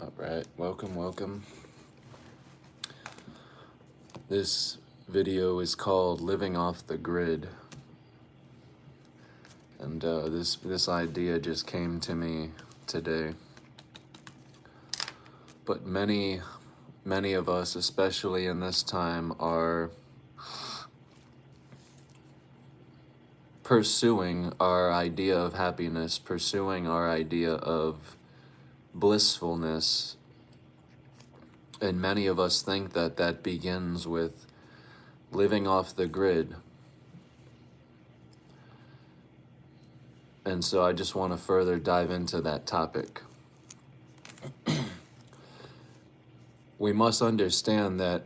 All right, welcome. This video is called Living Off the Grid. And this idea just came to me today. But many of us, especially in this time, are pursuing our idea of happiness, pursuing our idea of blissfulness. And many of us think that that begins with living off the grid. And so I just want to further dive into that topic. We must understand that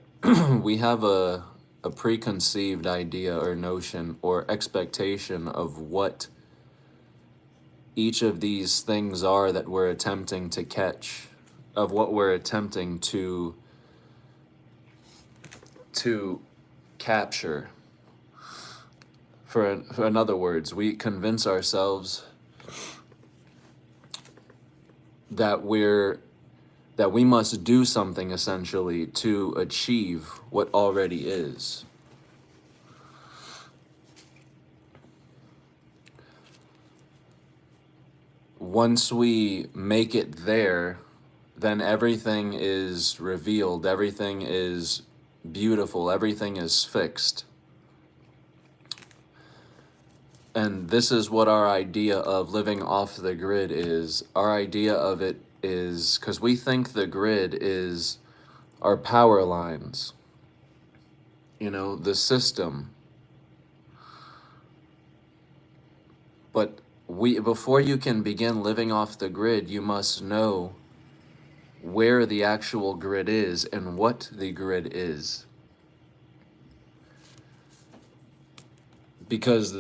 we have a preconceived idea or notion or expectation of what each of these things are that we're attempting to catch, of what we're attempting to capture. In other words, we convince ourselves that we must do something essentially to achieve what already is. Once we make it there, then everything is revealed, everything is beautiful, everything is fixed. And this is what our idea of living off the grid is. Our idea of it is, because we think the grid is our power lines, the system. But before you can begin living off the grid, you must know where the actual grid is and what the grid is. Because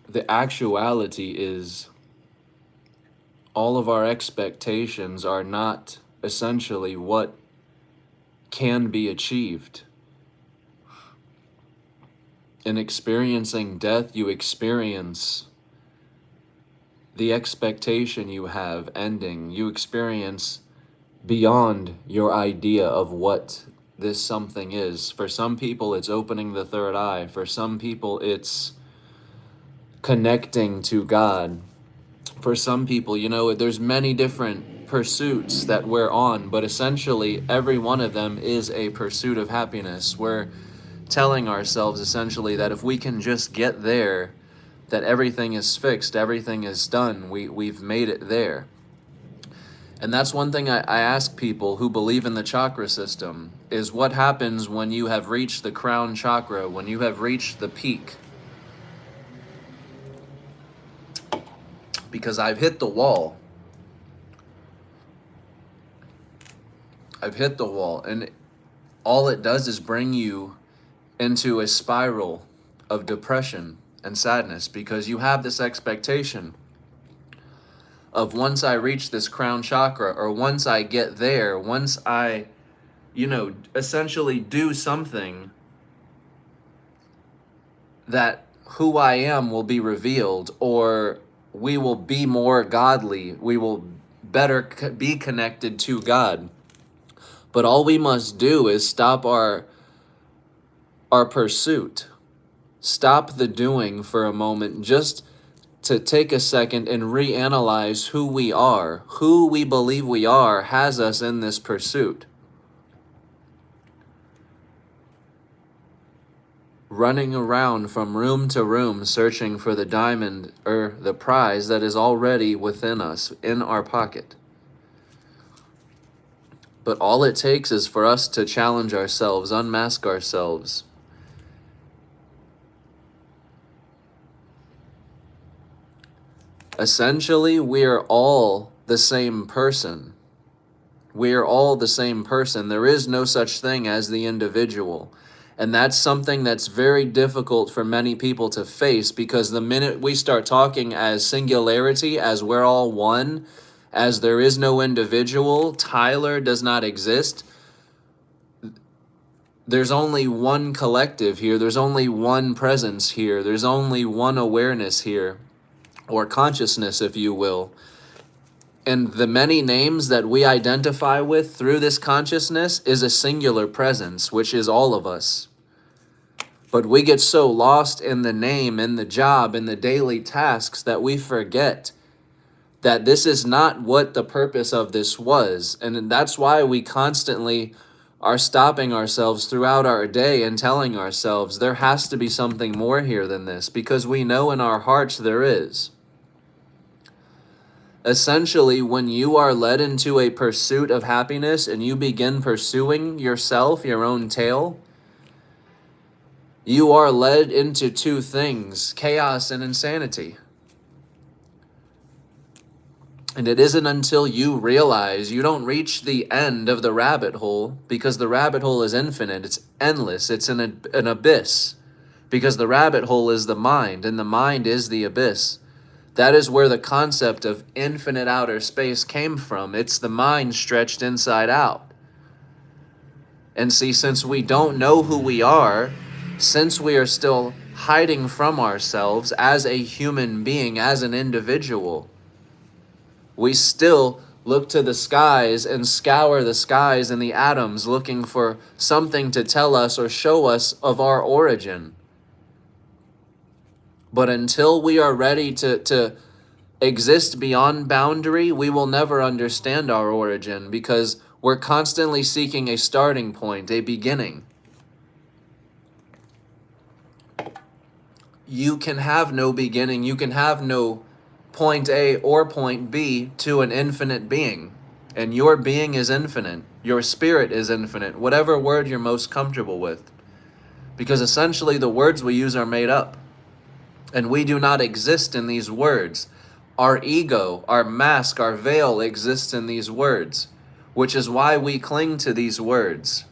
the actuality is all of our expectations are not essentially what can be achieved. In experiencing death, you experience the expectation you have ending. You experience beyond your idea of what this something is. For some people, it's opening the third eye. For some people, it's connecting to God. For some people, there's many different pursuits that we're on, but essentially every one of them is a pursuit of happiness. We're telling ourselves essentially that if we can just get there, that everything is fixed, everything is done, we've made it there. And that's one thing I ask people who believe in the chakra system, is what happens when you have reached the crown chakra, when you have reached the peak? Because I've hit the wall. And all it does is bring you into a spiral of depression and sadness, because you have this expectation of, once I reach this crown chakra, or once I get there, once I, essentially do something, that who I am will be revealed, or we will be more godly, we will better be connected to God. But all we must do is stop our pursuit. Stop the doing for a moment, just to take a second and reanalyze who we are. Who we believe we are has us in this pursuit. Running around from room to room, searching for the diamond or the prize that is already within us, in our pocket. But all it takes is for us to challenge ourselves, unmask ourselves. Essentially, we are all the same person. We are all the same person. There is no such thing as the individual. And that's something that's very difficult for many people to face, because the minute we start talking as singularity, as we're all one, as there is no individual, Tyler does not exist, there's only one collective here, there's only one presence here, there's only one awareness here, or consciousness, if you will. And the many names that we identify with through this consciousness is a singular presence, which is all of us. But we get so lost in the name, in the job, in the daily tasks that we forget that this is not what the purpose of this was. And that's why we constantly are stopping ourselves throughout our day and telling ourselves there has to be something more here than this, because we know in our hearts there is. Essentially, when you are led into a pursuit of happiness and you begin pursuing yourself, your own tail, you are led into two things: chaos and insanity. And it isn't until you realize you don't reach the end of the rabbit hole, because the rabbit hole is infinite, it's endless, it's an abyss, because the rabbit hole is the mind, and the mind is the abyss. That is where the concept of infinite outer space came from. It's the mind stretched inside out. And see, since we don't know who we are, since we are still hiding from ourselves as a human being, as an individual, we still look to the skies and scour the skies and the atoms looking for something to tell us or show us of our origin. But until we are ready to exist beyond boundary, we will never understand our origin, because we're constantly seeking a starting point, a beginning. You can have no beginning, you can have no point A or point B to an infinite being. And your being is infinite. Your spirit is infinite. Whatever word you're most comfortable with. Because essentially the words we use are made up. And we do not exist in these words. Our ego, our mask, our veil exists in these words. Which is why we cling to these words.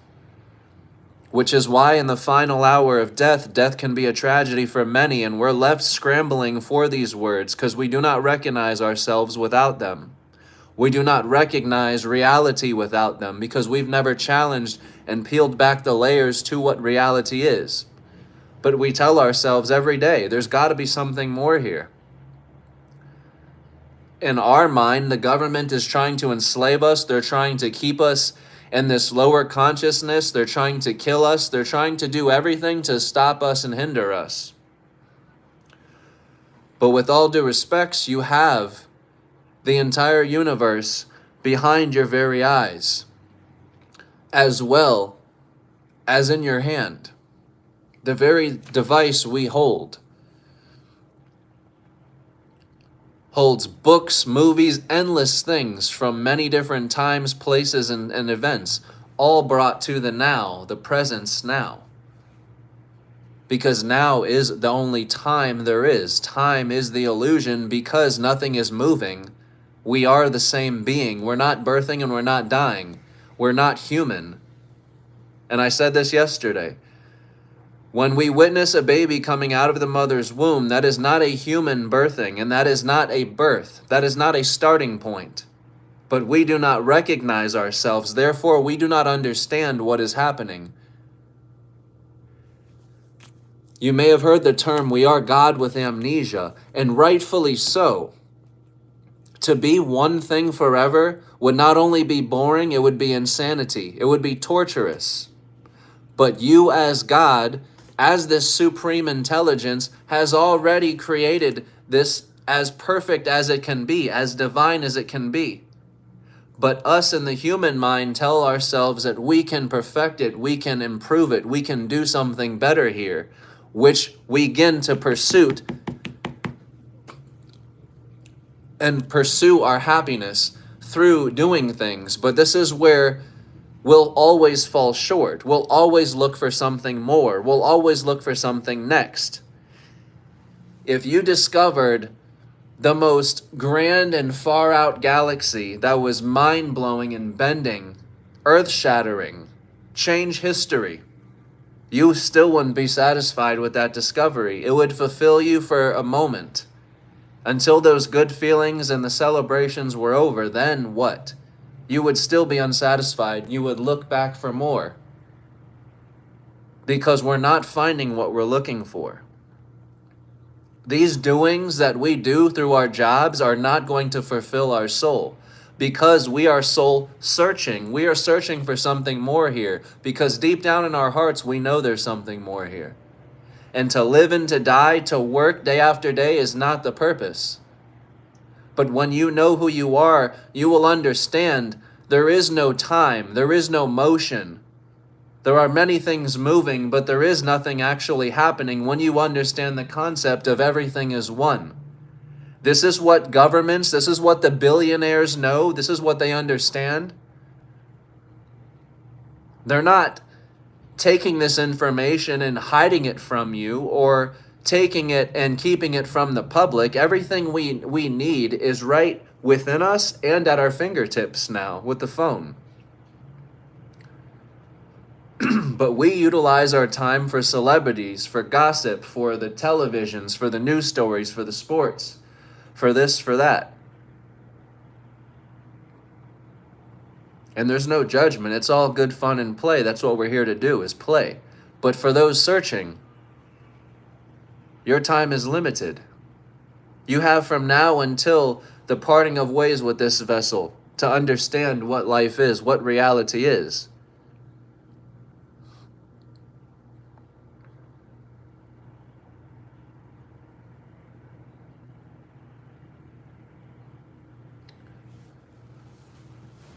Which is why in the final hour of death, death can be a tragedy for many, and we're left scrambling for these words because we do not recognize ourselves without them. We do not recognize reality without them because we've never challenged and peeled back the layers to what reality is. But we tell ourselves every day, there's got to be something more here. In our mind, the government is trying to enslave us. They're trying to keep us in this lower consciousness. They're trying to kill us. They're trying to do everything to stop us and hinder us. But with all due respects, you have the entire universe behind your very eyes, as well as in your hand. The very device we hold holds books, movies, endless things from many different times, places, and events, all brought to the now, the presence now. Because now is the only time there is. Time is the illusion because nothing is moving. We are the same being. We're not birthing and we're not dying. We're not human. And I said this yesterday. When we witness a baby coming out of the mother's womb, that is not a human birthing, and that is not a birth. That is not a starting point. But we do not recognize ourselves, therefore we do not understand what is happening. You may have heard the term, we are God with amnesia, and rightfully so. To be one thing forever would not only be boring, it would be insanity. It would be torturous. But you as God, as this supreme intelligence, has already created this as perfect as it can be, as divine as it can be. But us in the human mind tell ourselves that we can perfect it, we can improve it, we can do something better here, which we begin to pursue our happiness through doing things. But this is where we'll always fall short. We'll always look for something more. We'll always look for something next. If you discovered the most grand and far out galaxy that was mind-blowing and bending, earth-shattering, change history, you still wouldn't be satisfied with that discovery. It would fulfill you for a moment. Until those good feelings and the celebrations were over, then what? You would still be unsatisfied. You would look back for more. Because we're not finding what we're looking for. These doings that we do through our jobs are not going to fulfill our soul. because we are soul searching. We are searching for something more here, because deep down in our hearts, we know there's something more here. And to live and to die, to work day after day is not the purpose. But when you know who you are, you will understand there is no time, there is no motion. There are many things moving, but there is nothing actually happening when you understand the concept of everything is one. This is what governments, this is what the billionaires know, this is what they understand. They're not taking this information and hiding it from you, or taking it and keeping it from the public. Everything we need is right within us and at our fingertips now with the phone. But we utilize our time for celebrities, for gossip, for the televisions, for the news stories, for the sports, for this, for that. And there's no judgment. It's all good fun and play. That's what we're here to do, is play. But for those searching, your time is limited. You have from now until the parting of ways with this vessel to understand what life is, what reality is.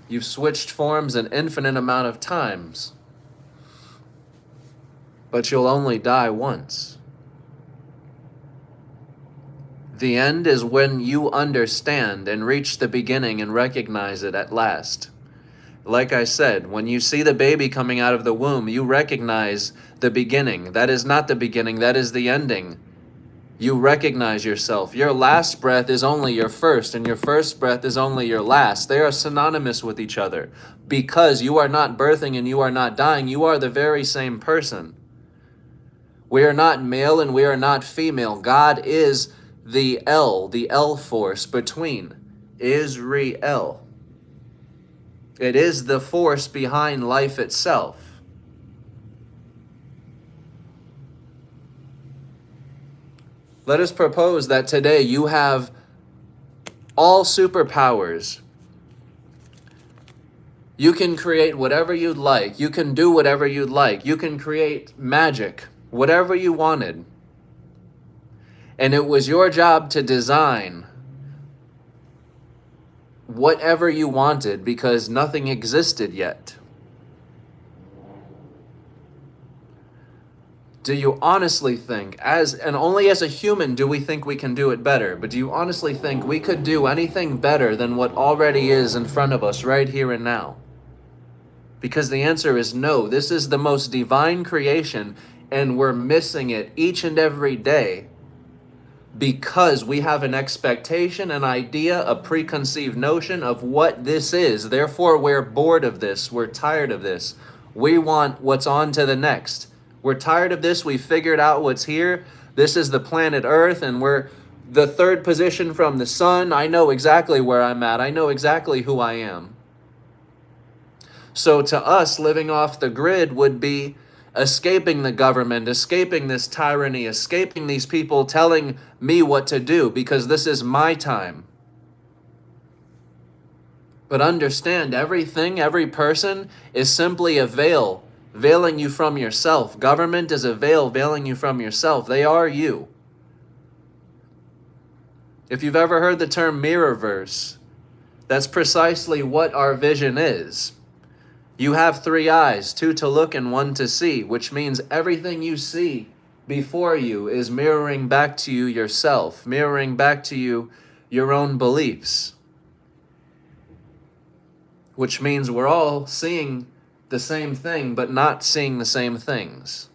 You've switched forms an infinite amount of times, but you'll only die once. The end is when you understand and reach the beginning and recognize it at last. Like I said, when you see the baby coming out of the womb, you recognize the beginning. That is not the beginning, that is the ending. You recognize yourself. Your last breath is only your first, and your first breath is only your last. They are synonymous with each other. Because you are not birthing and you are not dying, you are the very same person. We are not male and we are not female. God is the L force between Israel. It is the force behind life itself. Let us propose that today you have all superpowers. You can create whatever you'd like. You can do whatever you'd like. You can create magic, whatever you wanted. And it was your job to design whatever you wanted, because nothing existed yet. Do you honestly think, and only as a human do we think we can do it better, but do you honestly think we could do anything better than what already is in front of us right here and now? Because the answer is no. This is the most divine creation, and we're missing it each and every day because we have an expectation, an idea, a preconceived notion of what this is. Therefore, we're bored of this. We're tired of this. We want what's on to the next. We're tired of this. We figured out what's here. This is the planet Earth, and we're the third position from the sun. I know exactly where I'm at. I know exactly who I am. So to us, living off the grid would be escaping the government, escaping this tyranny, escaping these people telling me what to do, because this is my time. But understand, everything, every person is simply a veil, veiling you from yourself. Government is a veil veiling you from yourself. They are you. If you've ever heard the term mirrorverse, that's precisely what our vision is. You have 3 eyes, 2 to look and 1 to see, which means everything you see before you is mirroring back to you yourself, mirroring back to you your own beliefs. Which means we're all seeing the same thing, but not seeing the same things.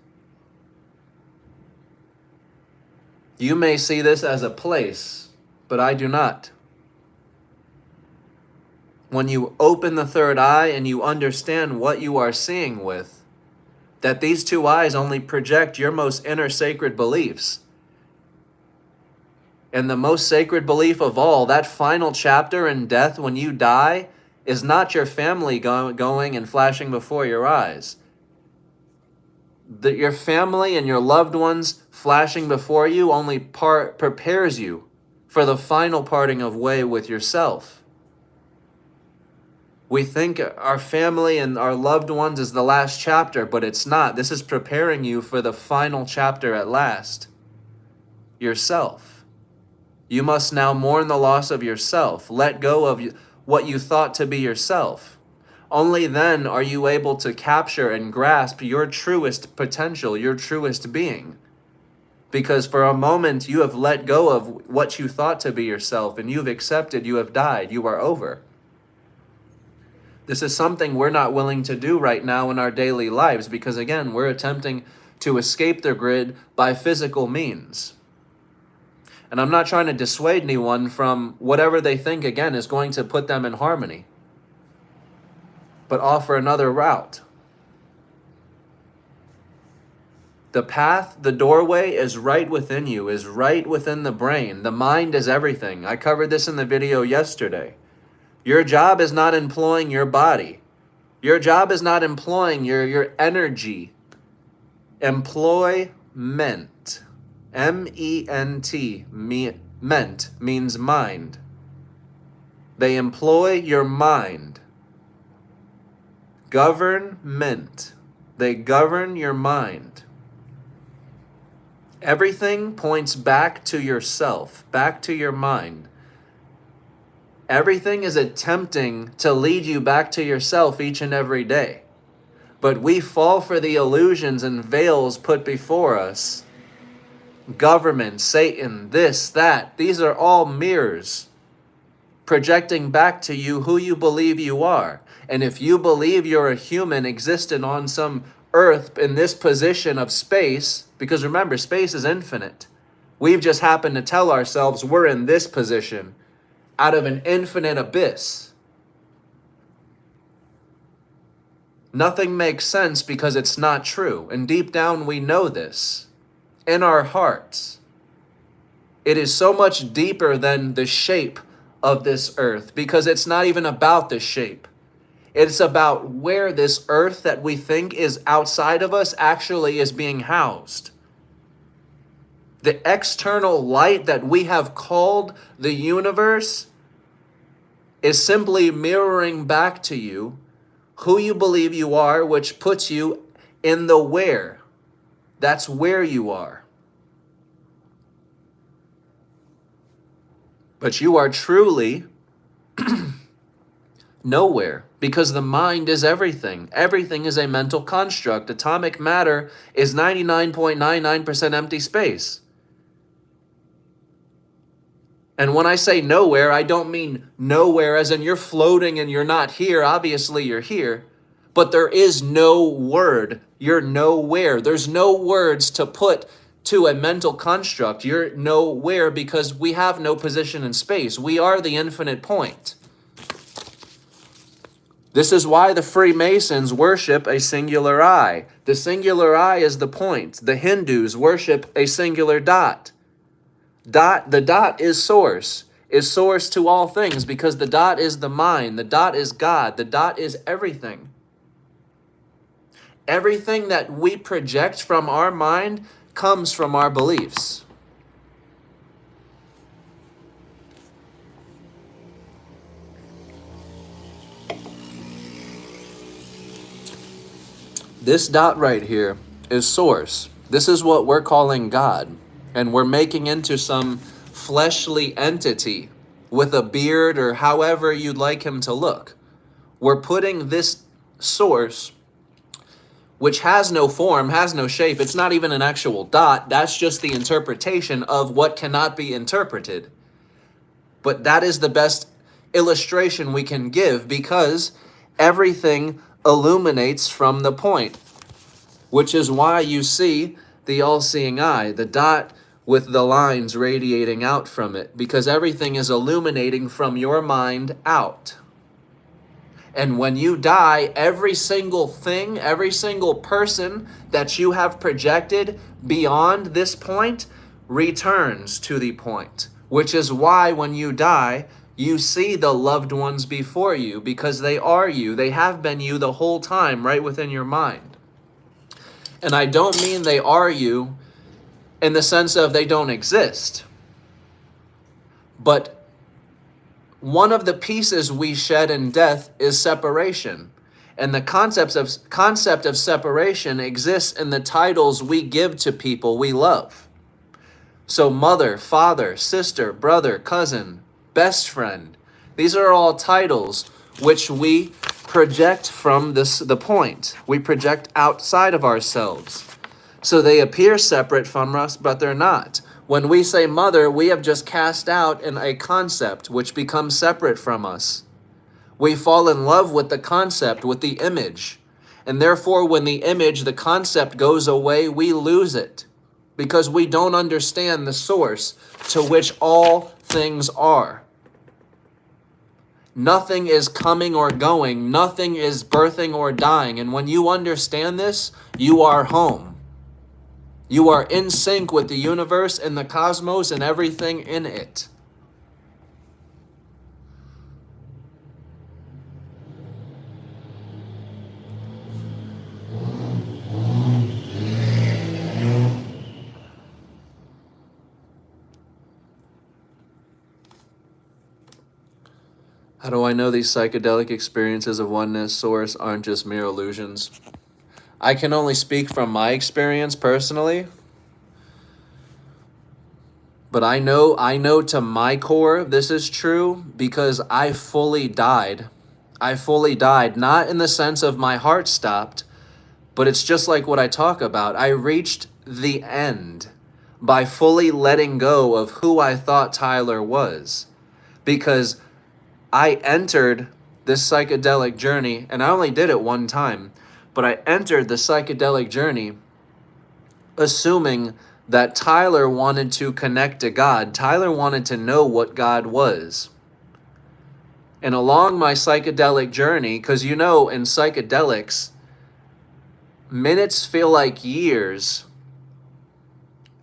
You may see this as a place, but I do not. When you open the third eye and you understand what you are seeing with, that these 2 eyes only project your most inner sacred beliefs. And the most sacred belief of all, that final chapter in death when you die, is not your family going and flashing before your eyes. Your family and your loved ones flashing before you only prepares you for the final parting of way with yourself. We think our family and our loved ones is the last chapter, but it's not. This is preparing you for the final chapter at last. Yourself. You must now mourn the loss of yourself. Let go of what you thought to be yourself. Only then are you able to capture and grasp your truest potential, your truest being. Because for a moment you have let go of what you thought to be yourself, and you've accepted you have died. You are over. This is something we're not willing to do right now in our daily lives because, again, we're attempting to escape the grid by physical means. And I'm not trying to dissuade anyone from whatever they think, again, is going to put them in harmony, but offer another route. The path, the doorway is right within you, is right within the brain. The mind is everything. I covered this in the video yesterday. Your job is not employing your body. Your job is not employing your energy. Employment. M-E-N-T. Ment means mind. They employ your mind. Government. They govern your mind. Everything points back to yourself, back to your mind. Everything is attempting to lead you back to yourself each and every day. But we fall for the illusions and veils put before us. Government, Satan, this, that. These are all mirrors projecting back to you who you believe you are. And if you believe you're a human existing on some earth in this position of space, because remember, space is infinite. We've just happened to tell ourselves we're in this position out of an infinite abyss. Nothing makes sense because it's not true. And deep down we know this. In our hearts. It is so much deeper than the shape of this earth, because it's not even about the shape. It's about where this earth that we think is outside of us actually is being housed. The external light that we have called the universe is simply mirroring back to you who you believe you are, which puts you in the where. That's where you are. But you are truly nowhere, because the mind is everything. Everything is a mental construct. Atomic matter is 99.99% empty space. And when I say nowhere, I don't mean nowhere as in you're floating and you're not here. Obviously, you're here. But there is no word. You're nowhere. There's no words to put to a mental construct. You're nowhere because we have no position in space. We are the infinite point. This is why the Freemasons worship a singular eye. The singular eye is the point. The Hindus worship a singular dot. The dot is source to all things, because the dot is the mind. The dot is God. The dot is everything. Everything that we project from our mind comes from our beliefs. This dot right here is source. This is what we're calling God. And we're making into some fleshly entity with a beard or however you'd like him to look. We're putting this source, which has no form, has no shape. It's not even an actual dot. That's just the interpretation of what cannot be interpreted. But that is the best illustration we can give, because everything illuminates from the point, which is why you see the all-seeing eye, the dot with the lines radiating out from it, because everything is illuminating from your mind out. And when you die, every single thing, every single person that you have projected beyond this point returns to the point, which is why when you die, you see the loved ones before you, because they are you. They have been you the whole time, right within your mind. And I don't mean they are you in the sense of they don't exist. But One of the pieces we shed in death is separation. And the concept of separation exists in the titles we give to people we love. So mother, father, sister, brother, cousin, best friend. These are all titles which we project from the point. We project outside of ourselves. So they appear separate from us, but they're not. When we say mother, we have just cast out a concept which becomes separate from us. We fall in love with the concept, with the image. And therefore, when the image, the concept goes away, we lose it. Because we don't understand the source to which all things are. Nothing is coming or going. Nothing is birthing or dying. And when you understand this, you are home. You are in sync with the universe and the cosmos and everything in it. How do I know these psychedelic experiences of oneness source aren't just mere illusions? I can only speak from my experience personally, but I know to my core this is true because I fully died. I fully died, not in the sense of my heart stopped, but it's just like what I talk about. I reached the end by fully letting go of who I thought Tyler was, because I entered this psychedelic journey, and I only did it one time, but I entered the psychedelic journey assuming that Tyler wanted to connect to God. Tyler wanted to know what God was. And along my psychedelic journey, because in psychedelics, minutes feel like years,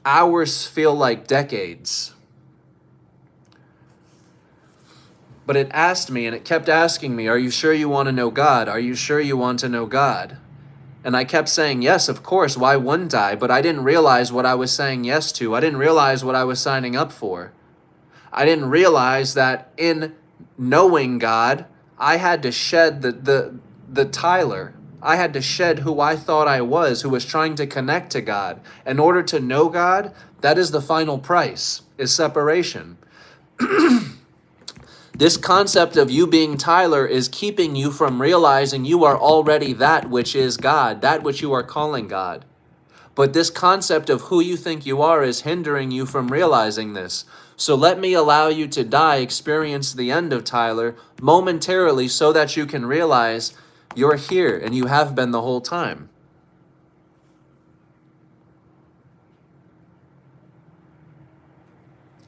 hours feel like decades. But it asked me, and it kept asking me, are you sure you want to know God? Are you sure you want to know God? And I kept saying, yes, of course, why wouldn't I? But I didn't realize what I was saying yes to. I didn't realize what I was signing up for. I didn't realize that in knowing God, I had to shed the Tyler. I had to shed who I thought I was, who was trying to connect to God. In order to know God, that is the final price, is separation. This concept of you being Tyler is keeping you from realizing you are already that which is God, that which you are calling God. But this concept of who you think you are is hindering you from realizing this. So let me allow you to die, experience the end of Tyler momentarily so that you can realize you're here and you have been the whole time.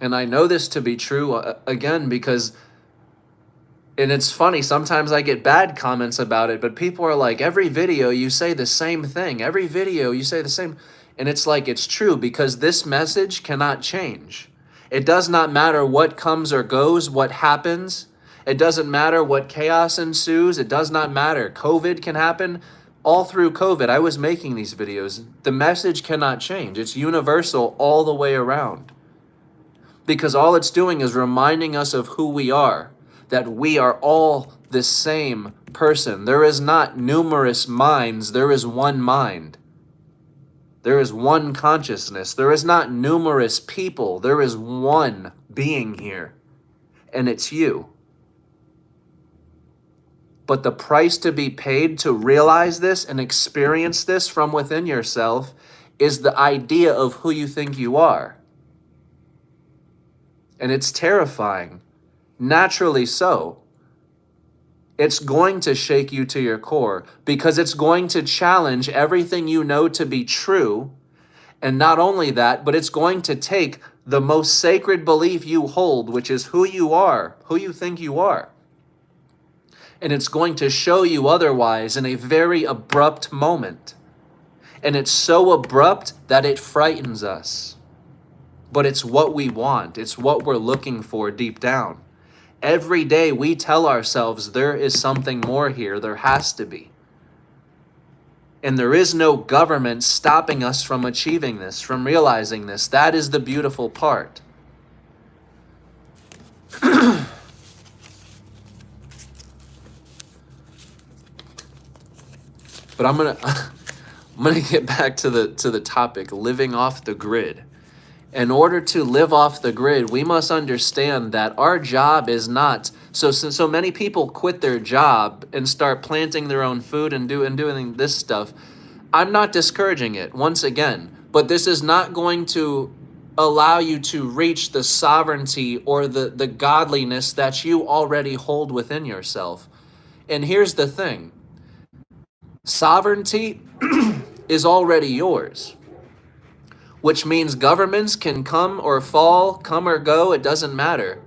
And I know this to be true, again, because... And it's funny, sometimes I get bad comments about it, but people are like, every video you say the same thing. Every video you say the same. And it's like, it's true, because this message cannot change. It does not matter what comes or goes, what happens. It doesn't matter what chaos ensues. It does not matter. COVID can happen. All through COVID, I was making these videos. The message cannot change. It's universal all the way around. Because all it's doing is reminding us of who we are. That we are all the same person. There is not numerous minds. There is one mind. There is one consciousness. There is not numerous people. There is one being here. And it's you. But the price to be paid to realize this and experience this from within yourself is the idea of who you think you are. And it's terrifying. Naturally so. It's going to shake you to your core because it's going to challenge everything you know to be true. And not only that, but it's going to take the most sacred belief you hold, which is who you are, who you think you are. And it's going to show you otherwise in a very abrupt moment. And it's so abrupt that it frightens us. But it's what we want. It's what we're looking for deep down. Every day we tell ourselves there is something more here. There has to be. And there is no government stopping us from achieving this, from realizing this. That is the beautiful part. But I'm gonna I'm gonna get back to the topic, living off the grid. In order to live off the grid, we must understand that our job is not so many people quit their job and start planting their own food and doing this stuff. I'm not discouraging it once again, but this is not going to allow you to reach the sovereignty or the godliness that you already hold within yourself. And here's the thing. Sovereignty is already yours, which means governments can come or fall, come or go, it doesn't matter.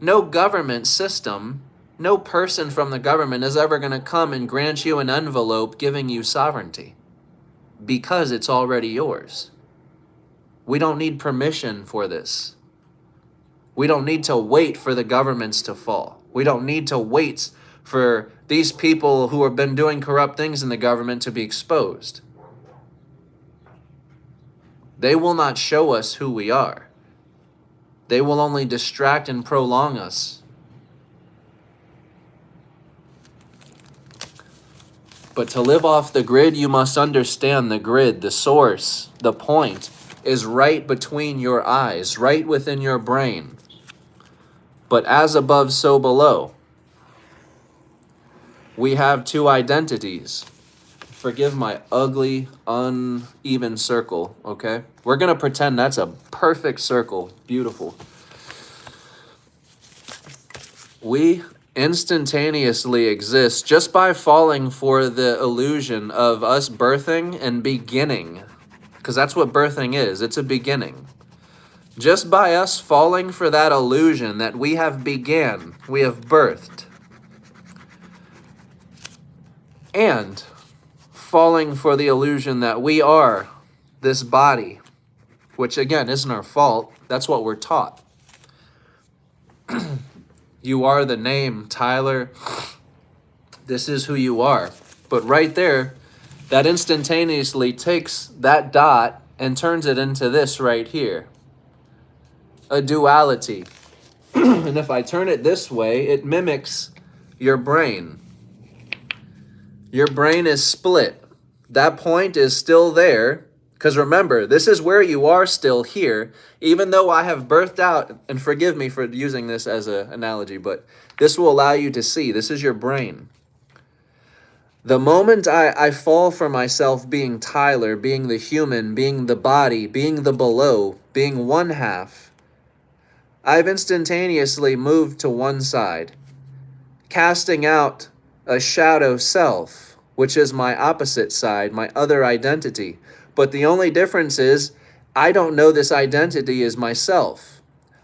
No government system, no person from the government is ever going to come and grant you an envelope giving you sovereignty, because it's already yours. We don't need permission for this. We don't need to wait for the governments to fall. We don't need to wait for these people who have been doing corrupt things in the government to be exposed. They will not show us who we are. They will only distract and prolong us. But to live off the grid, you must understand the grid, the source, the point is right between your eyes, right within your brain. But as above, so below. We have two identities. Forgive my ugly, uneven circle, okay? We're going to pretend that's a perfect circle. Beautiful. We instantaneously exist just by falling for the illusion of us birthing and beginning, because that's what birthing is. It's a beginning. Just by us falling for that illusion that we have began, we have birthed, and falling for the illusion that we are this body, which again isn't our fault. That's what we're taught. You are the name, Tyler. This is who you are. But right there, that instantaneously takes that dot and turns it into this right here. A duality. And if I turn it this way, it mimics your brain. Your brain is split. That point is still there. Because remember, this is where you are still here, even though I have birthed out, and forgive me for using this as an analogy, but this will allow you to see. This is your brain. The moment I fall for myself being Tyler, being the human, being the body, being the below, being one half, I've instantaneously moved to one side, casting out a shadow self, which is my opposite side, my other identity. But the only difference is I don't know this identity is myself.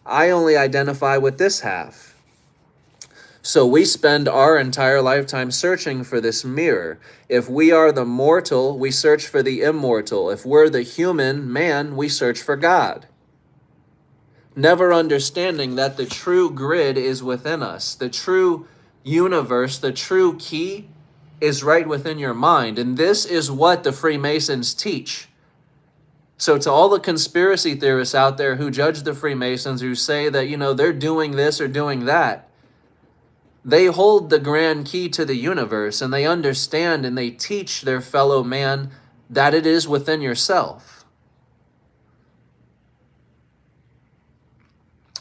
I only identify with this half. So we spend our entire lifetime searching for this mirror. If we are the mortal, we search for the immortal. If we're the human man, we search for God. Never understanding that the true grid is within us. The true universe, the true key is right within your mind. And this is what the Freemasons teach. So to all the conspiracy theorists out there who judge the Freemasons, who say that, they're doing this or doing that, they hold the grand key to the universe, and they understand and they teach their fellow man that it is within yourself.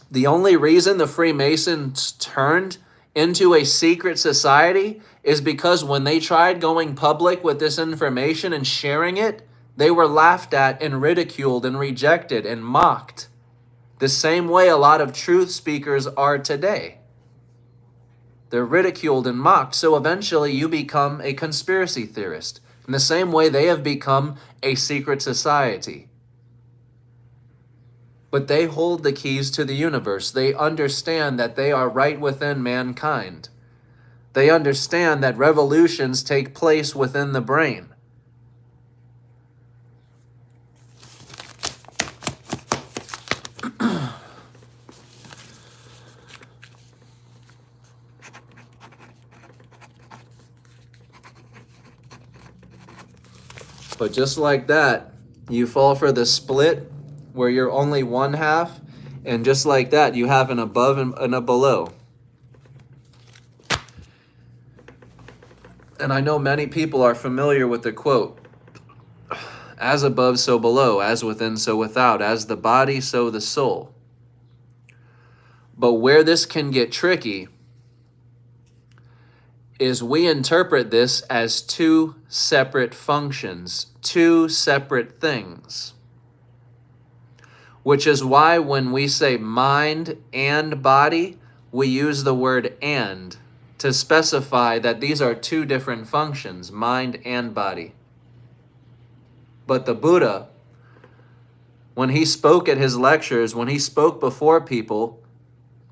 The only reason the Freemasons turned into a secret society is because when they tried going public with this information and sharing it, they were laughed at and ridiculed and rejected and mocked. The same way a lot of truth speakers are today. They're ridiculed and mocked. So eventually you become a conspiracy theorist. In the same way they have become a secret society. But they hold the keys to the universe. They understand that they are right within mankind. They understand that revolutions take place within the brain. But just like that, you fall for the split where you're only one half, and just like that, you have an above and a below. And I know many people are familiar with the quote, as above, so below, as within, so without, as the body, so the soul. But where this can get tricky is we interpret this as two separate functions, two separate things. Which is why when we say mind and body, we use the word and to specify that these are two different functions, mind and body. But the Buddha, when he spoke at his lectures, when he spoke before people,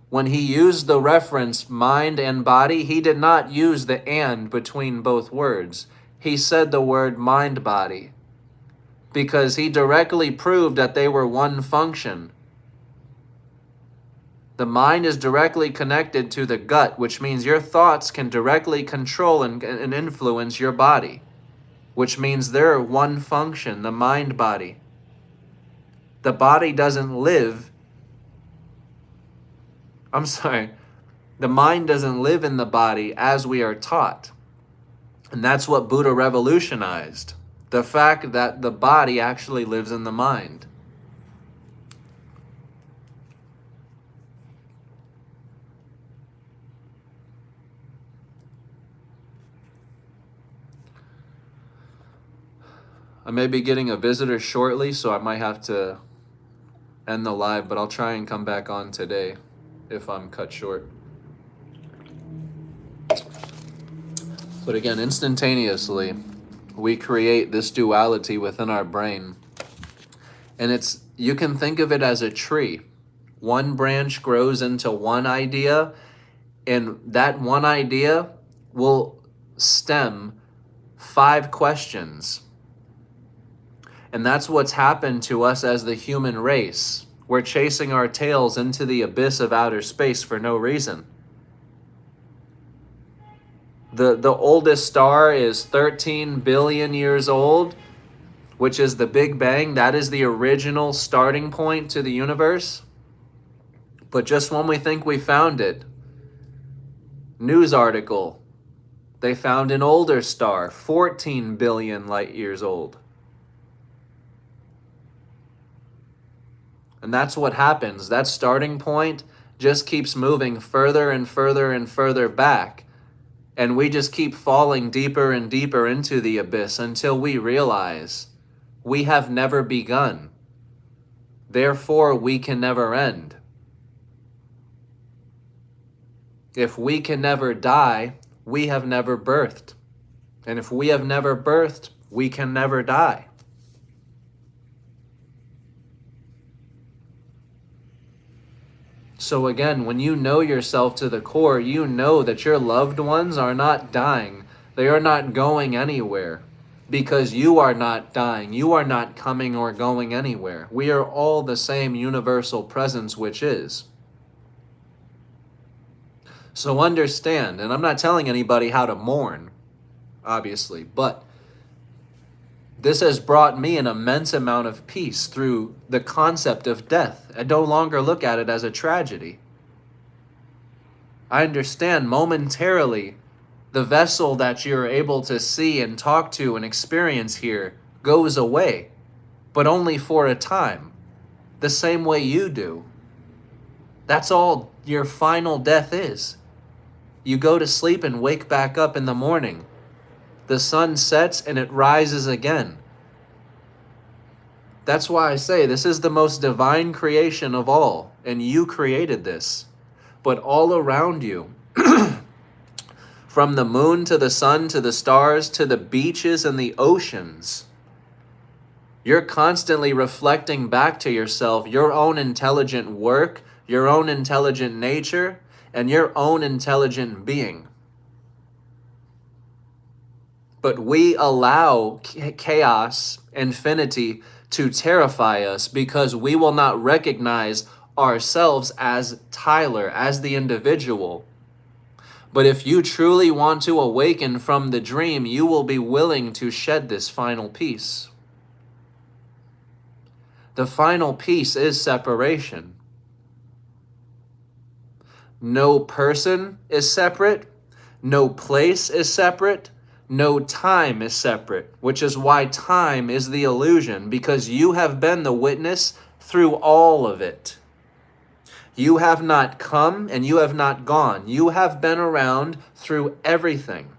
when he used the reference mind and body, he did not use the and between both words. He said the word mind-body because he directly proved that they were one function. The mind is directly connected to the gut, which means your thoughts can directly control and influence your body, which means they're one function, the mind-body. The body doesn't live, the mind doesn't live in the body as we are taught. And that's what Buddha revolutionized, the fact that the body actually lives in the mind. I may be getting a visitor shortly, so I might have to end the live, but I'll try and come back on today if I'm cut short. But again, instantaneously, we create this duality within our brain. And you can think of it as a tree. One branch grows into one idea, and that one idea will stem 5 questions. And that's what's happened to us as the human race. We're chasing our tails into the abyss of outer space for no reason. The oldest star is 13 billion years old, which is the Big Bang. That is the original starting point to the universe. But just when we think we found it, news article, they found an older star, 14 billion light years old. And that's what happens. That starting point just keeps moving further and further and further back. And we just keep falling deeper and deeper into the abyss until we realize we have never begun. Therefore, we can never end. If we can never die, we have never birthed. And if we have never birthed, we can never die. So again, when you know yourself to the core, you know that your loved ones are not dying. They are not going anywhere because you are not dying. You are not coming or going anywhere. We are all the same universal presence, which is. So understand, and I'm not telling anybody how to mourn, obviously, but this has brought me an immense amount of peace through the concept of death. I no longer look at it as a tragedy. I understand momentarily the vessel that you're able to see and talk to and experience here goes away, but only for a time, the same way you do. That's all your final death is. You go to sleep and wake back up in the morning. The sun sets and it rises again. That's why I say this is the most divine creation of all, and you created this. But all around you, from the moon to the sun to the stars to the beaches and the oceans, you're constantly reflecting back to yourself your own intelligent work, your own intelligent nature, and your own intelligent being. But we allow chaos, infinity, to terrify us because we will not recognize ourselves as Tyler, as the individual. But if you truly want to awaken from the dream, you will be willing to shed this final piece. The final piece is separation. No person is separate. No place is separate. No time is separate, which is why time is the illusion, because you have been the witness through all of it. You have not come and you have not gone. You have been around through everything.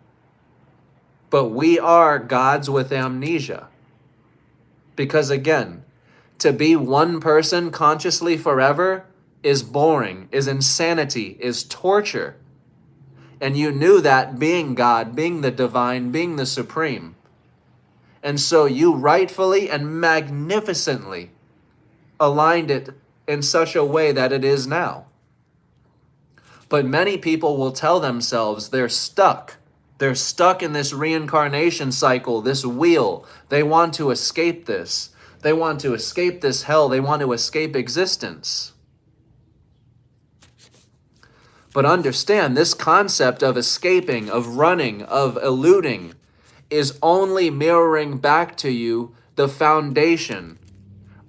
But we are gods with amnesia. Because again, to be one person consciously forever is boring, is insanity, is torture. And you knew that being God, being the divine, being the supreme. And so you rightfully and magnificently aligned it in such a way that it is now. But many people will tell themselves they're stuck. They're stuck in this reincarnation cycle, this wheel. They want to escape this. They want to escape this hell. They want to escape existence. But understand, this concept of escaping, of running, of eluding is only mirroring back to you the foundation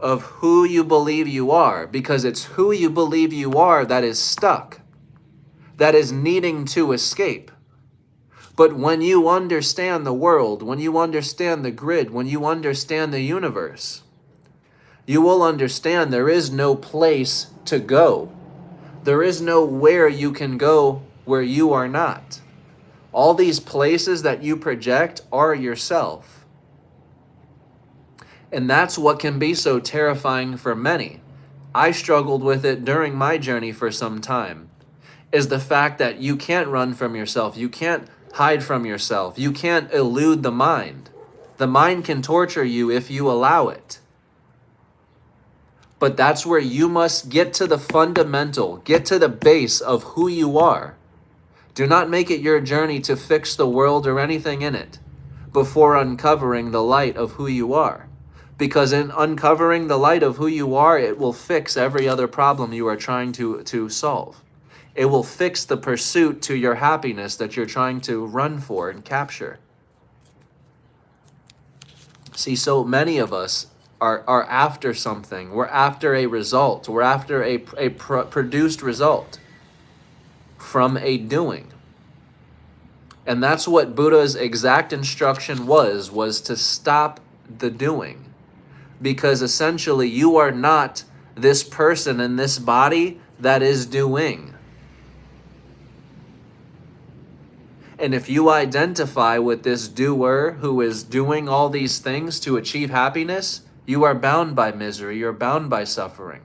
of who you believe you are, because it's who you believe you are that is stuck, that is needing to escape. But when you understand the world, when you understand the grid, when you understand the universe, you will understand there is no place to go. There is no where you can go where you are not. All these places that you project are yourself. And that's what can be so terrifying for many. I struggled with it during my journey for some time, is the fact that you can't run from yourself. You can't hide from yourself. You can't elude the mind. The mind can torture you if you allow it. But that's where you must get to the fundamental, get to the base of who you are. Do not make it your journey to fix the world or anything in it before uncovering the light of who you are. Because in uncovering the light of who you are, it will fix every other problem you are trying to solve. It will fix the pursuit to your happiness that you're trying to run for and capture. See, so many of us are after something. We're after a result. We're after a produced result from a doing. And that's what Buddha's exact instruction was to stop the doing. Because essentially you are not this person in this body that is doing. And if you identify with this doer who is doing all these things to achieve happiness, you are bound by misery, you're bound by suffering.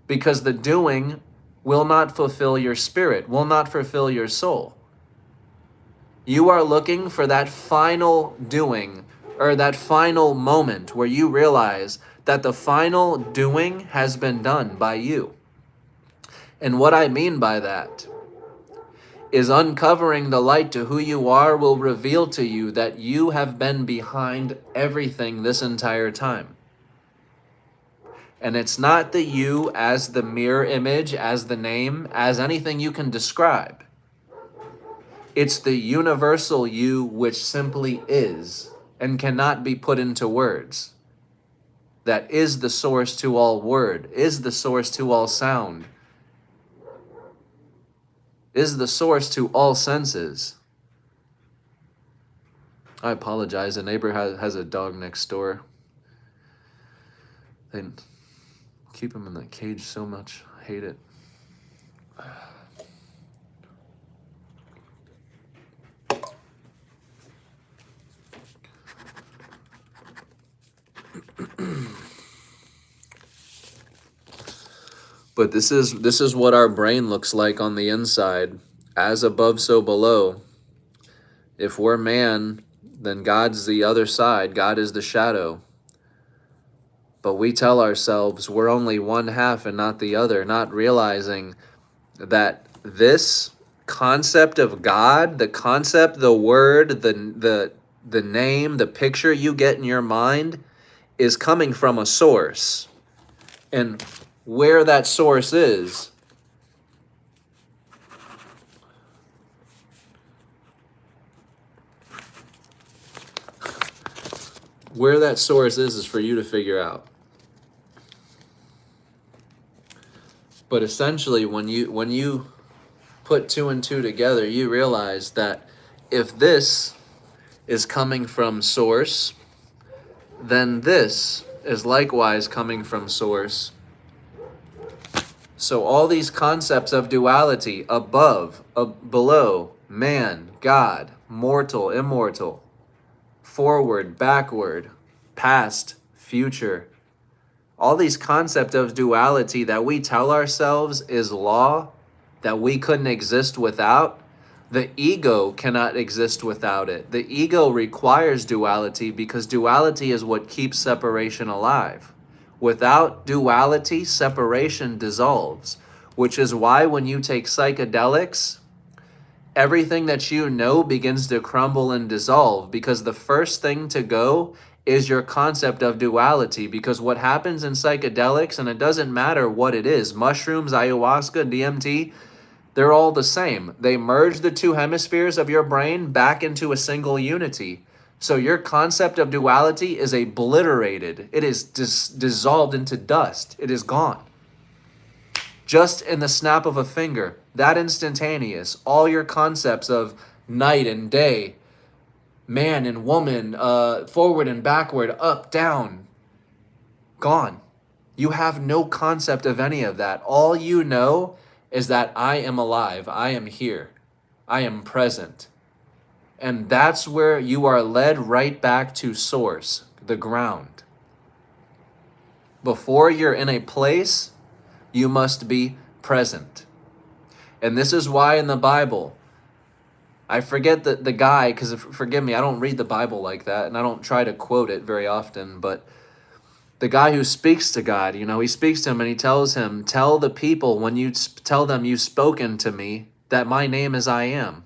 Because the doing will not fulfill your spirit, will not fulfill your soul. You are looking for that final doing, or that final moment where you realize that the final doing has been done by you. And what I mean by that is uncovering the light to who you are will reveal to you that you have been behind everything this entire time. And it's not the you as the mirror image, as the name, as anything you can describe. It's the universal you which simply is and cannot be put into words. That is the source to all word, is the source to all sound, is the source to all senses. I apologize. The neighbor has a dog next door. They keep him in that cage so much. I hate it. But this is what our brain looks like on the inside. As above, so below. If we're man, then God's the other side. God is the shadow. But we tell ourselves we're only one half and not the other, not realizing that this concept of God, the concept, the word, the name, the picture you get in your mind is coming from a source. And where that source is, for you to figure out. But essentially, when you put two and two together, you realize that If this is coming from source, then this is likewise coming from source. So all these concepts of duality, above, below, man, God, mortal, immortal, forward, backward, past, future, all these concepts of duality that we tell ourselves is law, that we couldn't exist without, the ego cannot exist without it. The ego requires duality because duality is what keeps separation alive. Without duality, separation dissolves, which is why when you take psychedelics, everything that you know begins to crumble and dissolve, because the first thing to go is your concept of duality. Because what happens in psychedelics, and it doesn't matter what it is, mushrooms, ayahuasca, DMT, they're all the same. They merge the two hemispheres of your brain back into a single unity. So your concept of duality is obliterated. It is dissolved into dust. It is gone. Just in the snap of a finger, that instantaneous, all your concepts of night and day, man and woman, forward and backward, up, down, gone. You have no concept of any of that. All you know is that I am alive, I am here, I am present. And that's where you are led right back to source, the ground. Before you're in a place, you must be present. And this is why in the Bible, I forget the guy, because forgive me, I don't read the Bible like that, and I don't try to quote it very often, but the guy who speaks to God, he speaks to him and he tells him, tell the people when you tell them you've spoken to me that my name is I am.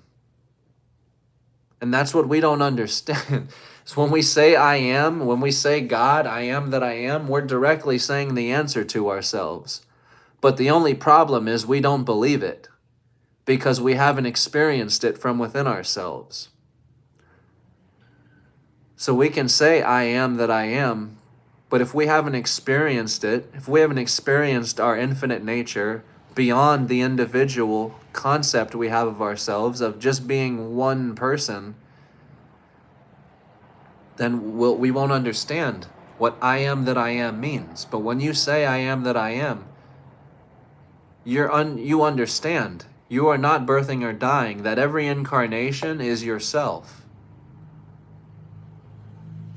And that's what we don't understand. So when we say I am, when we say God, I am that I am, we're directly saying the answer to ourselves. But the only problem is we don't believe it because we haven't experienced it from within ourselves. So we can say I am that I am, but if we haven't experienced it, if we haven't experienced our infinite nature beyond the individual concept we have of ourselves, of just being one person, then we won't understand what I am that I am means. But when you say I am that I am, you understand. You are not birthing or dying, that every incarnation is yourself.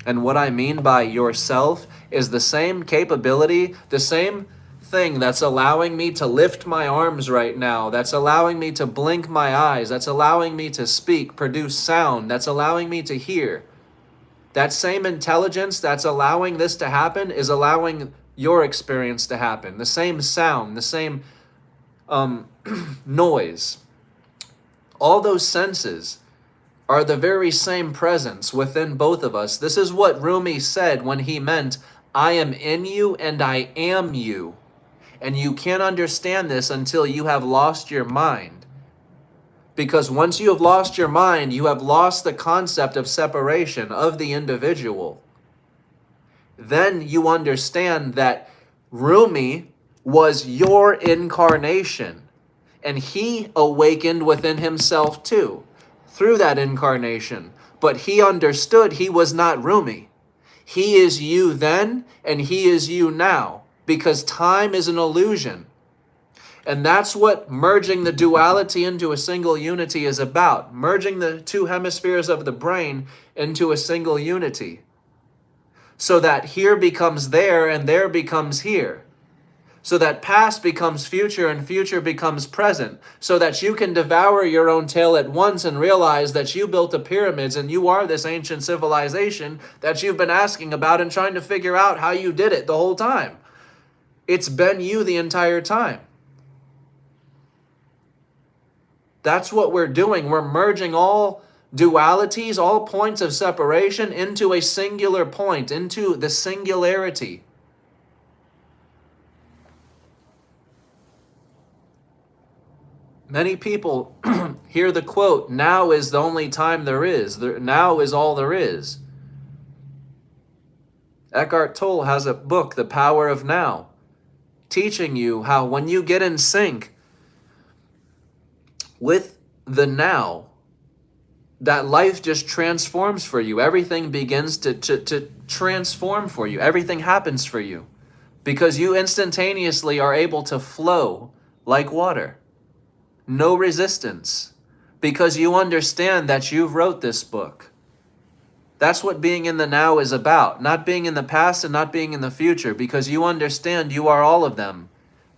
And what I mean by yourself is the same capability, the same thing that's allowing me to lift my arms right now, that's allowing me to blink my eyes, that's allowing me to speak, produce sound, that's allowing me to hear. That same intelligence that's allowing this to happen is allowing your experience to happen. The same sound, the same noise. All those senses are the very same presence within both of us. This is what Rumi said when he meant, I am in you and I am you. And you can't understand this until you have lost your mind. Because once you have lost your mind, you have lost the concept of separation of the individual. Then you understand that Rumi was your incarnation. And he awakened within himself too, through that incarnation. But he understood he was not Rumi. He is you then, and he is you now, because time is an illusion. And that's what merging the duality into a single unity is about. Merging the two hemispheres of the brain into a single unity. So that here becomes there and there becomes here. So that past becomes future and future becomes present. So that you can devour your own tail at once and realize that you built the pyramids and you are this ancient civilization that you've been asking about and trying to figure out how you did it the whole time. It's been you the entire time. That's what we're doing. We're merging all dualities, all points of separation into a singular point, into the singularity. Many people hear the quote, now is the only time there is. Now is all there is. Eckhart Tolle has a book, The Power of Now, teaching you how when you get in sync with the now, that life just transforms for you. Everything begins to transform for you. Everything happens for you because you instantaneously are able to flow like water. No resistance, because you understand that you wrote this book. That's what being in the now is about, not being in the past and not being in the future, because you understand you are all of them.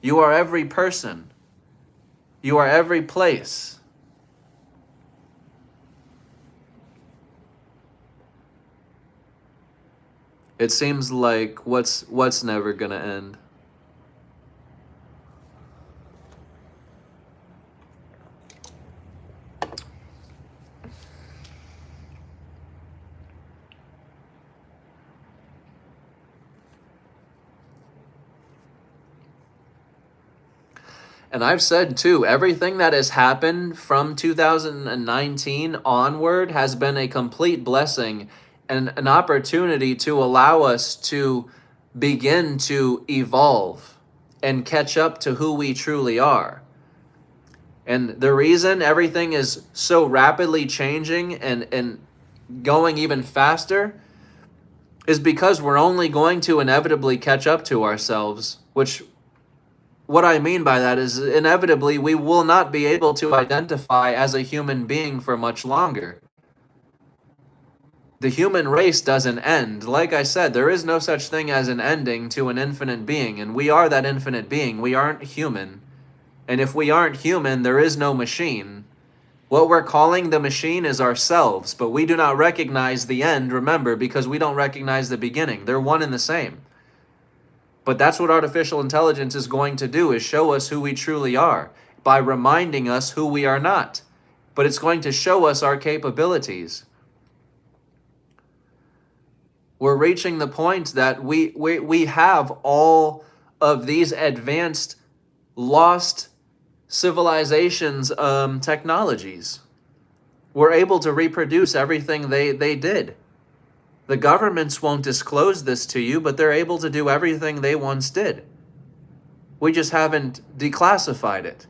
You are every person. You are every place. It seems like what's never gonna end. And I've said too, everything that has happened from 2019 onward has been a complete blessing and an opportunity to allow us to begin to evolve and catch up to who we truly are. And the reason everything is so rapidly changing and going even faster is because we're only going to inevitably catch up to ourselves, which what I mean by that is inevitably we will not be able to identify as a human being for much longer. The human race doesn't end. Like I said, there is no such thing as an ending to an infinite being, and we are that infinite being. We aren't human. And if we aren't human, there is no machine. What we're calling the machine is ourselves, but we do not recognize the end, remember, because we don't recognize the beginning. They're one and the same. But that's what artificial intelligence is going to do, is show us who we truly are by reminding us who we are not. But it's going to show us our capabilities. We're reaching the point that we have all of these advanced, lost civilizations technologies. We're able to reproduce everything they did. The governments won't disclose this to you, but they're able to do everything they once did. We just haven't declassified it.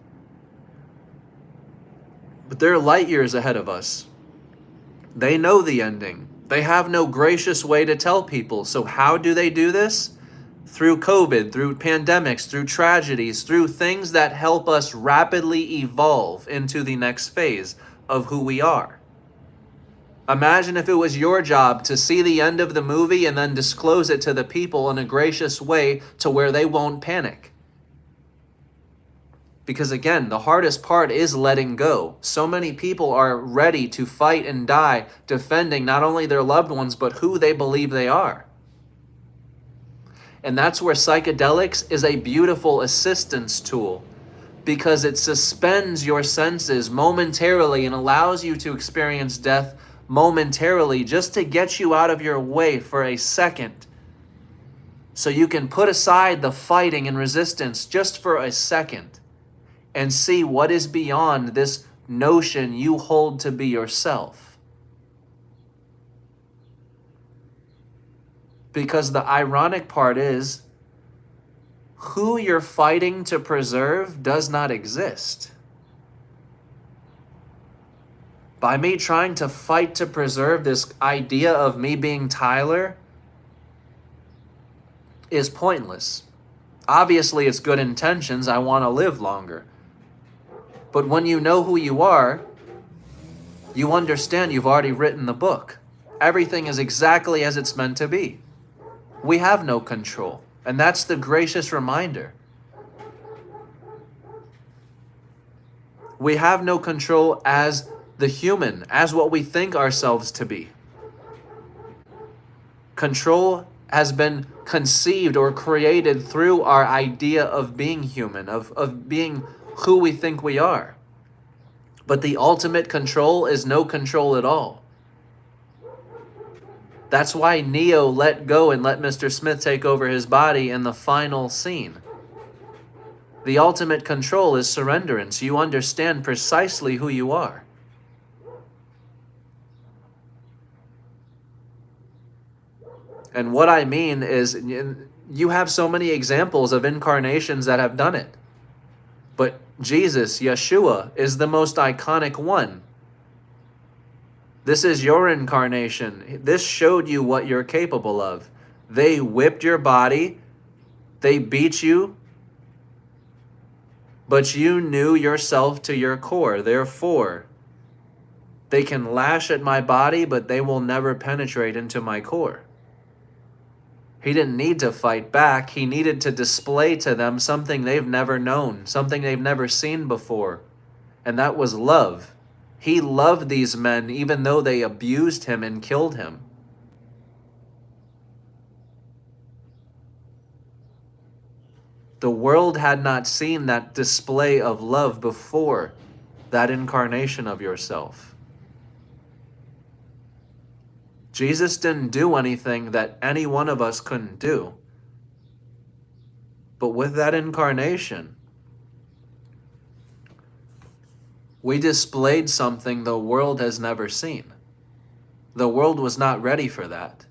But they're light years ahead of us. They know the ending. They have no gracious way to tell people. So how do they do this? Through COVID, through pandemics, through tragedies, through things that help us rapidly evolve into the next phase of who we are. Imagine if it was your job to see the end of the movie and then disclose it to the people in a gracious way to where they won't panic. Because again, the hardest part is letting go. So many people are ready to fight and die defending not only their loved ones, but who they believe they are. And that's where psychedelics is a beautiful assistance tool, because it suspends your senses momentarily and allows you to experience death momentarily, just to get you out of your way for a second, so you can put aside the fighting and resistance just for a second and see what is beyond this notion you hold to be yourself. Because the ironic part is, who you're fighting to preserve does not exist. By me trying to fight to preserve this idea of me being Tyler is pointless. Obviously, it's good intentions. I want to live longer. But when you know who you are, you understand you've already written the book. Everything is exactly as it's meant to be. We have no control. And that's the gracious reminder. We have no control as the human, as what we think ourselves to be. Control has been conceived or created through our idea of being human, of being who we think we are. But the ultimate control is no control at all. That's why Neo let go and let Mr. Smith take over his body in the final scene. The ultimate control is surrenderance. You understand precisely who you are. And what I mean is, you have so many examples of incarnations that have done it. But Jesus, Yeshua, is the most iconic one. This is your incarnation. This showed you what you're capable of. They whipped your body, they beat you, but you knew yourself to your core. Therefore, they can lash at my body, but they will never penetrate into my core. He didn't need to fight back. He needed to display to them something they've never known, something they've never seen before. And that was love. He loved these men even though they abused him and killed him. The world had not seen that display of love before that incarnation of yourself. Jesus didn't do anything that any one of us couldn't do. But with that incarnation, we displayed something the world has never seen. The world was not ready for that.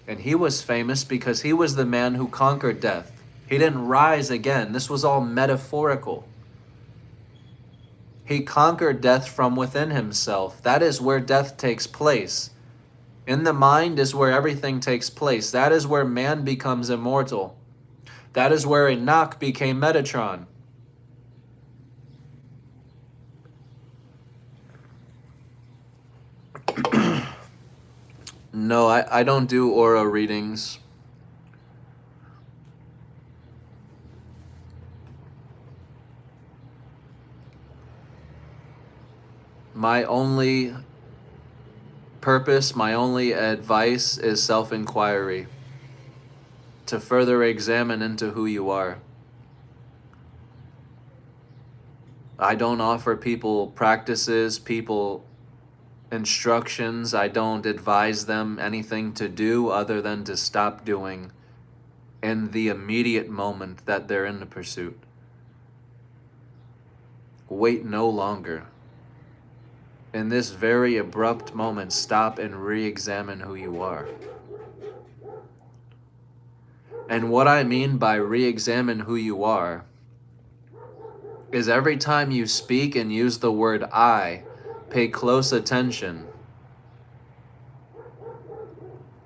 And he was famous because he was the man who conquered death. He didn't rise again. This was all metaphorical. He conquered death from within himself. That is where death takes place. In the mind is where everything takes place. That is where man becomes immortal. That is where Enoch became Metatron. No, I don't do aura readings. My only purpose, my only advice is self-inquiry, to further examine into who you are. I don't offer people practices, people instructions. I don't advise them anything to do other than to stop doing in the immediate moment that they're in the pursuit. Wait no longer. In this very abrupt moment, stop and re-examine who you are. And what I mean by re-examine who you are is every time you speak and use the word I, pay close attention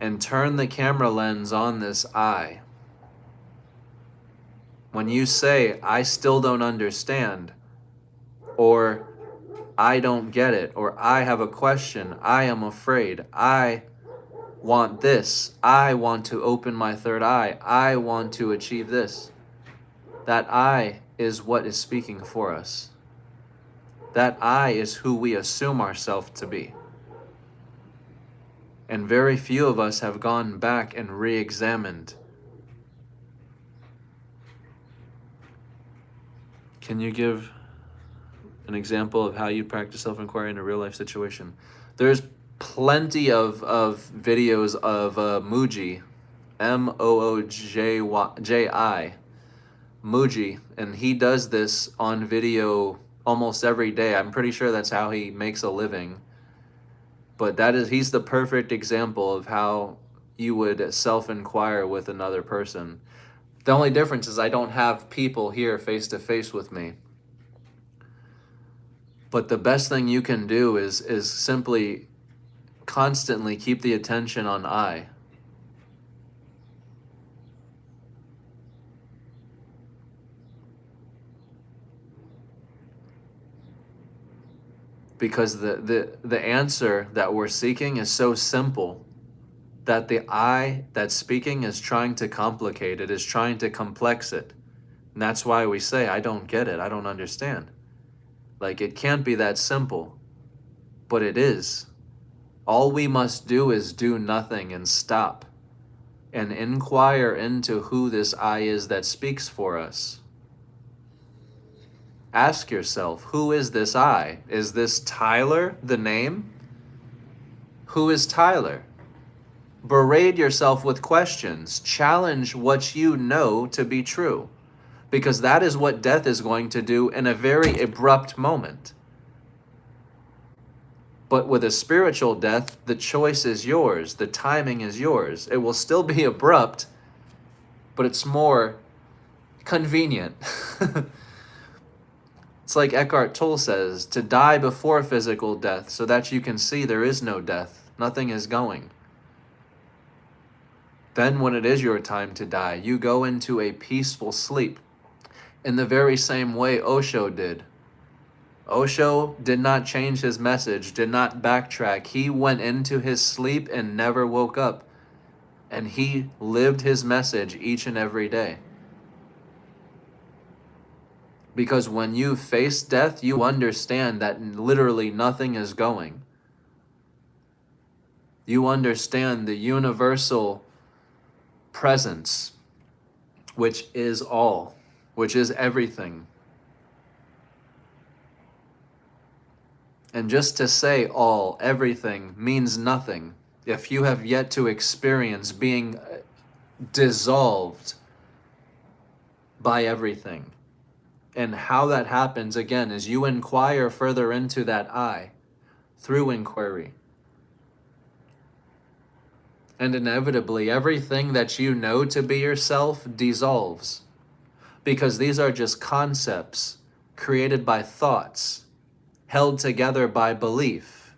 and turn the camera lens on this I. When you say, I still don't understand, or I don't get it, or I have a question, I am afraid, I want this, I want to open my third eye, I want to achieve this. That I is what is speaking for us. That I is who we assume ourselves to be. And very few of us have gone back and re-examined. Can you give an example of how you practice self-inquiry in a real-life situation? There's plenty of videos of Mooji, M-O-O-J-I, Mooji, and he does this on video almost every day. I'm pretty sure that's how he makes a living. But he's the perfect example of how you would self-inquire with another person. The only difference is I don't have people here face to face with me. But the best thing you can do is simply constantly keep the attention on I. Because the answer that we're seeking is so simple that the I that's speaking is trying to complicate it, is trying to complex it. And that's why we say, I don't get it, I don't understand. Like, it can't be that simple, but it is. All we must do is do nothing and stop and inquire into who this I is that speaks for us. Ask yourself, who is this I? Is this Tyler, the name? Who is Tyler? Berate yourself with questions. Challenge what you know to be true, because that is what death is going to do in a very abrupt moment. But with a spiritual death, the choice is yours. The timing is yours. It will still be abrupt, but it's more convenient. It's like Eckhart Tolle says, to die before physical death so that you can see there is no death. Nothing is going. Then when it is your time to die, you go into a peaceful sleep in the very same way Osho did. Osho did not change his message, did not backtrack. He went into his sleep and never woke up. And he lived his message each and every day. Because when you face death, you understand that literally nothing is going. You understand the universal presence, which is all, which is everything. And just to say all, everything, means nothing if you have yet to experience being dissolved by everything. And how that happens, again, is you inquire further into that I through inquiry. And inevitably, everything that you know to be yourself dissolves. Because these are just concepts created by thoughts, held together by belief.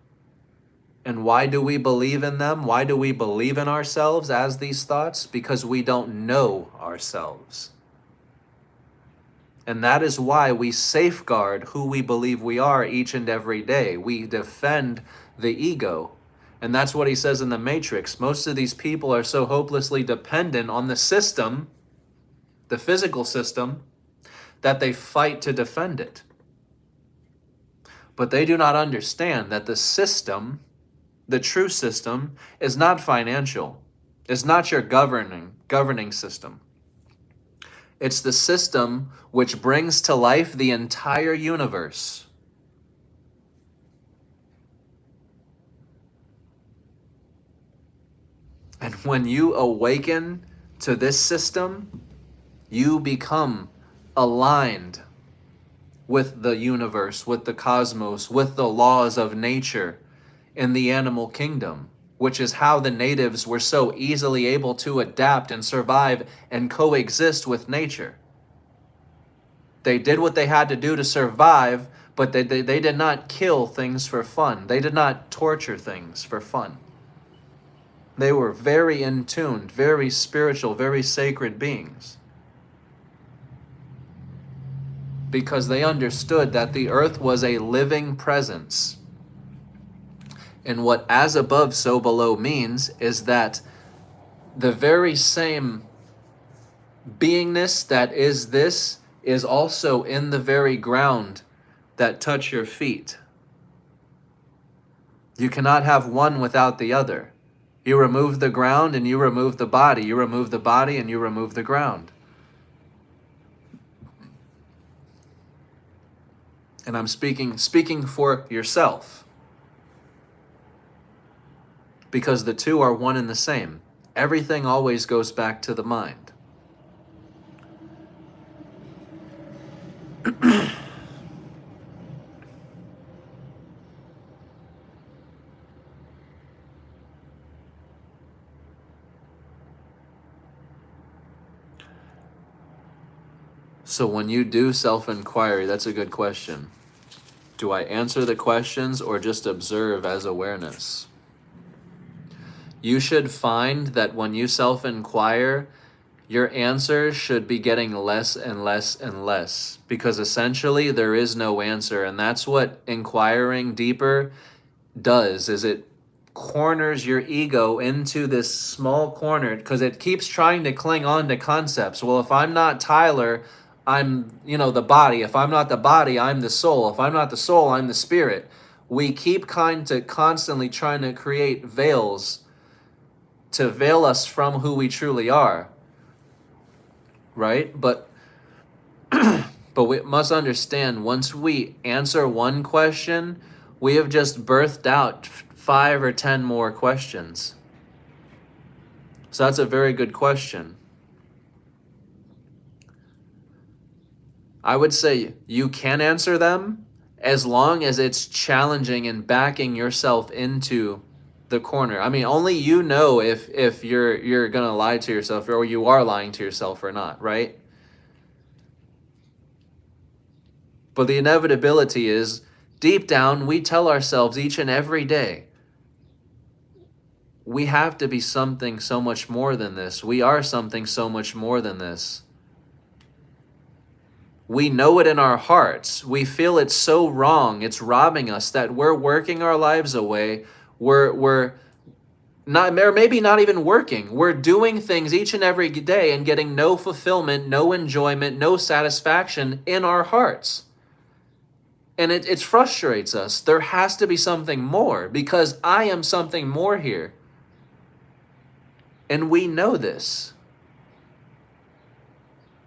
And why do we believe in them? Why do we believe in ourselves as these thoughts? Because we don't know ourselves. And that is why we safeguard who we believe we are each and every day. We defend the ego. And that's what he says in the Matrix. Most of these people are so hopelessly dependent on the system, the physical system, that they fight to defend it. But they do not understand that the system, the true system, is not financial. It's not your governing system. It's the system which brings to life the entire universe. And when you awaken to this system, you become aligned with the universe, with the cosmos, with the laws of nature in the animal kingdom, which is how the natives were so easily able to adapt and survive and coexist with nature. They did what they had to do to survive, but they did not kill things for fun. They did not torture things for fun. They were very in tune, very spiritual, very sacred beings. Because they understood that the earth was a living presence. And what as above, so below means is that the very same beingness that is this is also in the very ground that touch your feet. You cannot have one without the other. You remove the ground and you remove the body. You remove the body and you remove the ground. And I'm speaking for yourself. Because the two are one and the same. Everything always goes back to the mind. So when you do self-inquiry, that's a good question. Do I answer the questions or just observe as awareness? You should find that when you self-inquire, your answers should be getting less and less and less, because essentially there is no answer. And that's what inquiring deeper does, is it corners your ego into this small corner, because it keeps trying to cling on to concepts. Well, if I'm not Tyler, I'm, the body. If I'm not the body, I'm the soul. If I'm not the soul, I'm the spirit. We keep constantly trying to create veils to veil us from who we truly are. Right? But we must understand, once we answer one question, we have just birthed out 5 or 10 more questions. So that's a very good question. I would say you can answer them as long as it's challenging and backing yourself into the corner. I mean, only you know if you're gonna lie to yourself or you are lying to yourself or not, right? But the inevitability is, deep down, we tell ourselves each and every day, we have to be something so much more than this. We are something so much more than this. We know it in our hearts. We feel it's so wrong. It's robbing us that we're working our lives away. We're not, or maybe not even working. We're doing things each and every day and getting no fulfillment, no enjoyment, no satisfaction in our hearts. And it frustrates us. There has to be something more because I am something more here. And we know this.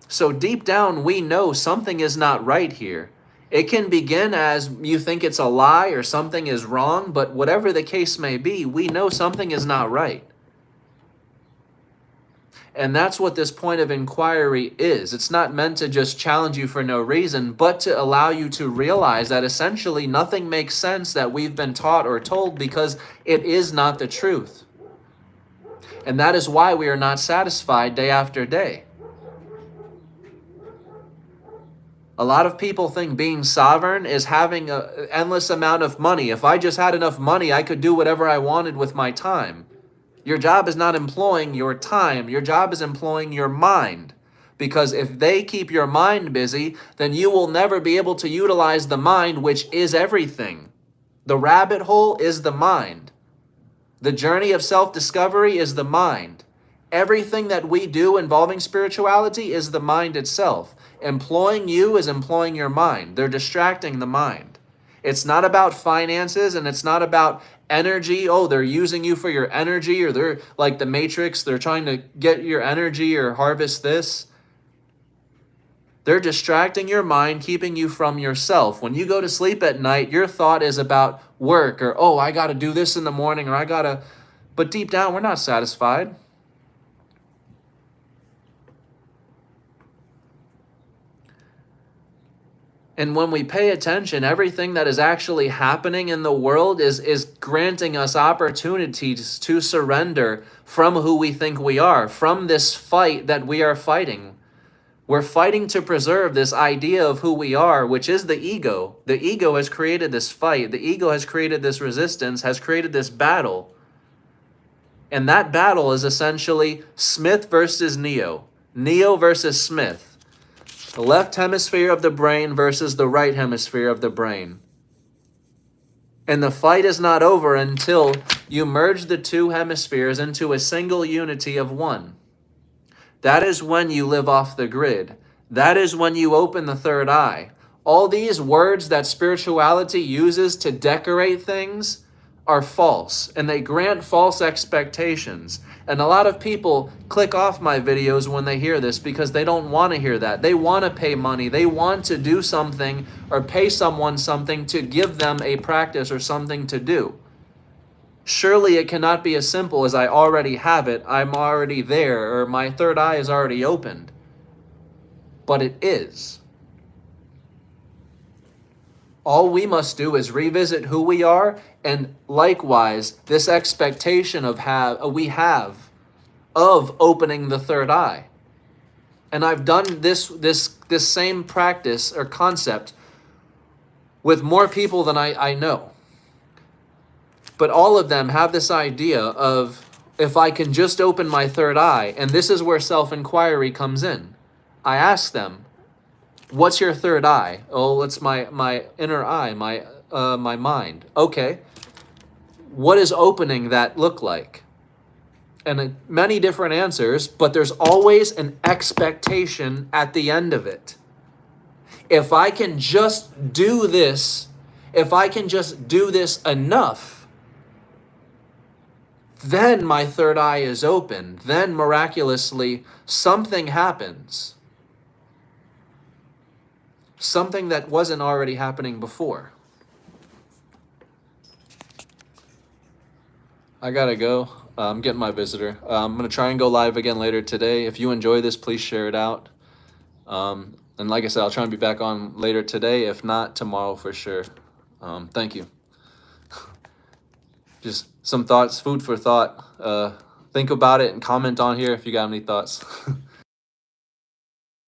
So deep down, we know something is not right here. It can begin as you think it's a lie or something is wrong, but whatever the case may be, we know something is not right. And that's what this point of inquiry is. It's not meant to just challenge you for no reason, but to allow you to realize that essentially nothing makes sense that we've been taught or told because it is not the truth. And that is why we are not satisfied day after day. A lot of people think being sovereign is having an endless amount of money. If I just had enough money, I could do whatever I wanted with my time. Your job is not employing your time. Your job is employing your mind. Because if they keep your mind busy, then you will never be able to utilize the mind, which is everything. The rabbit hole is the mind. The journey of self-discovery is the mind. Everything that we do involving spirituality is the mind itself. Employing you is employing your mind. They're distracting the mind. It's not about finances and it's not about energy. Oh, they're using you for your energy, or they're like the Matrix. They're trying to get your energy or harvest this. They're distracting your mind, keeping you from yourself. When you go to sleep at night, your thought is about work or, oh, I got to do this in the morning or I got to, but deep down, we're not satisfied. And when we pay attention, everything that is actually happening in the world is granting us opportunities to surrender from who we think we are, from this fight that we are fighting. We're fighting to preserve this idea of who we are, which is the ego. The ego has created this fight. The ego has created this resistance, has created this battle. And that battle is essentially Smith versus Neo. Neo versus Smith. The left hemisphere of the brain versus the right hemisphere of the brain. And the fight is not over until you merge the two hemispheres into a single unity of one. That is when you live off the grid. That is when you open the third eye. All these words that spirituality uses to decorate things are false, and they grant false expectations. And a lot of people click off my videos when they hear this because they don't want to hear that. They want to pay money. They want to do something or pay someone something to give them a practice or something to do. Surely it cannot be as simple as I already have it, I'm already there, or my third eye is already opened. But it is. All we must do is revisit who we are, and likewise, this expectation we have of opening the third eye. And I've done this same practice or concept with more people than I know. But all of them have this idea of, if I can just open my third eye, and this is where self-inquiry comes in. I ask them, what's your third eye? Oh, it's my inner eye, my mind. Okay. What does opening that look like? And many different answers, but there's always an expectation at the end of it. If I can just do this, if I can just do this enough, then my third eye is open. Then miraculously, something happens. Something that wasn't already happening before. I gotta go. I'm getting my visitor. I'm gonna try and go live again later today. If you enjoy this, please share it out. And like I said, I'll try and be back on later today. If not, tomorrow for sure. Thank you. Just some thoughts, food for thought. Think about it and comment on here if you got any thoughts.